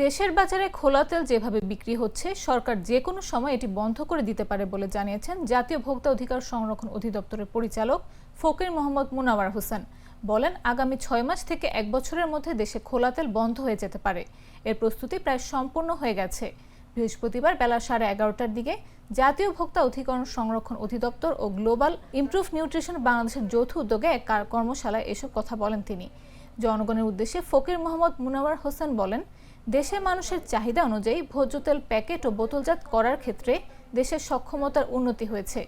দেশের বাজারে খোলা তেল যেভাবে বিক্রি হচ্ছে, সরকার যে কোনো সময় এটি বন্ধ করে দিতে পারে বলে জানিয়েছেন জাতীয় ভোক্তা অধিকার সংরক্ষণ অধিদপ্তরের পরিচালক ফকির মোহাম্মদ মুনাওয়ার হোসেন। বলেন, আগামী 6 মাস থেকে 1 বছরের মধ্যে দেশে খোলা তেল বন্ধ হয়ে যেতে পারে। এর প্রস্তুতি প্রায় সম্পূর্ণ হয়ে গেছে। বৃহস্পতিবার বেলা 11:30টার দিকে জাতীয় ভোক্তা অধিকার সংরক্ষণ অধিদপ্তর ও গ্লোবাল ইমপ্রুভ নিউট্রিশন বাংলাদেশের যৌথ উদ্যোগে এক কর্মশালায় এসব কথা বলেন তিনি। জনগণের উদ্দেশ্যে ফকির মোহাম্মদ মুনাওয়ার হোসেন বলেন, দেশের মানুষের চাহিদা অনুযায়ী ভোজ্য তেল প্যাকেট ও বোতলজাত করার ক্ষেত্রে দেশের সক্ষমতার উন্নতি হয়েছে।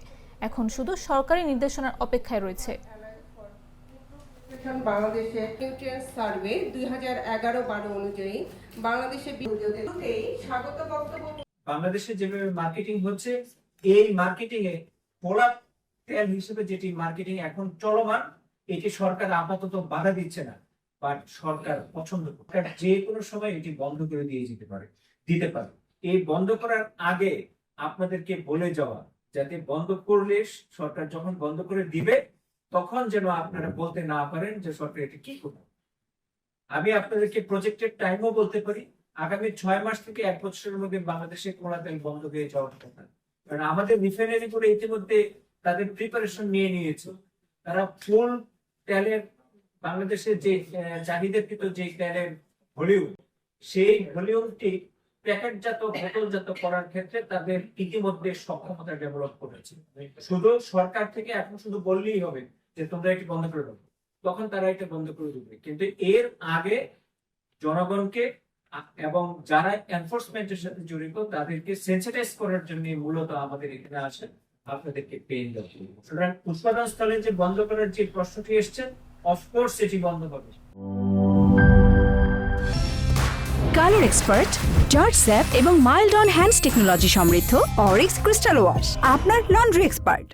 এখন শুধু সরকারি নির্দেশনার অপেক্ষায় রয়েছে। বাংলাদেশে নিউট্রিয়েন্ট সার্ভে 2011-12 অনুযায়ী বাংলাদেশে স্বাগত বক্তব্য বাংলাদেশে যেভাবে মার্কেটিং হচ্ছে, এই মার্কেটিং এ খোলা তেল হিসেবে যেটি মার্কেটিং এখন চলমান, এটি সরকার আপাতত বাধা দিচ্ছে না, বাট সরকার পছন্দ করে যে কোনো সময় এটি বন্ধ করে দিতে পারে। এই বন্ধ করার আগে আপনাদেরকে বলে যাওয়া, যাতে বন্ধ করলে সরকার যখন বন্ধ করে দিবে তখন যেন আপনারা বলতে না পারেন যে সরকার এটা কি করবে। আমি আপনাদেরকে প্রজেক্টেড টাইমও বলতে পারি, আগামী 6 মাস থেকে 1 বছরের মধ্যে বাংলাদেশে খোলা তেল বন্ধ হয়ে যাওয়ার কথা। কারণ আমাদের রিফাইনারি করে ইতিমধ্যে তাদের প্রিপারেশন নিয়ে নিয়েছে। তারা ফুল তেলের বাংলাদেশের যে চাহিদাকৃত যে তেলের ভলিউম, সেই ভলিউমটি প্যাকেটজাত বোতলজাত করার ক্ষেত্রে তাদের ইতিমধ্যে সক্ষমতা ডেভেলপ করেছে। শুধু সরকার থেকে এখন শুধু বললেই হবে যে তোমরা এটি বন্ধ করে দেবো, তখন তারা এটা বন্ধ করে দেবে। কিন্তু এর আগে জনগণকে এবং যারা এনফোর্সমেন্টের সাথে জড়িত তাদেরকে সেন্সিটাইজ করার জন্য মূলত আমাদের এখানে আসে আপনাদেরকে পেন দেওয়া। সুতরাং উৎপাদন স্থলে যে বন্ধ করার যে প্রশ্নটি এসছে, অফকোর্স এটি বন্ধ হবে। কালার এক্সপার্ট, জর্জ স্যাপ এবং মাইল্ড অন হ্যান্ডস টেকনোলজি সমৃদ্ধ অরিক্স ক্রিস্টাল ওয়াশ আপনার লন্ড্রি এক্সপার্ট।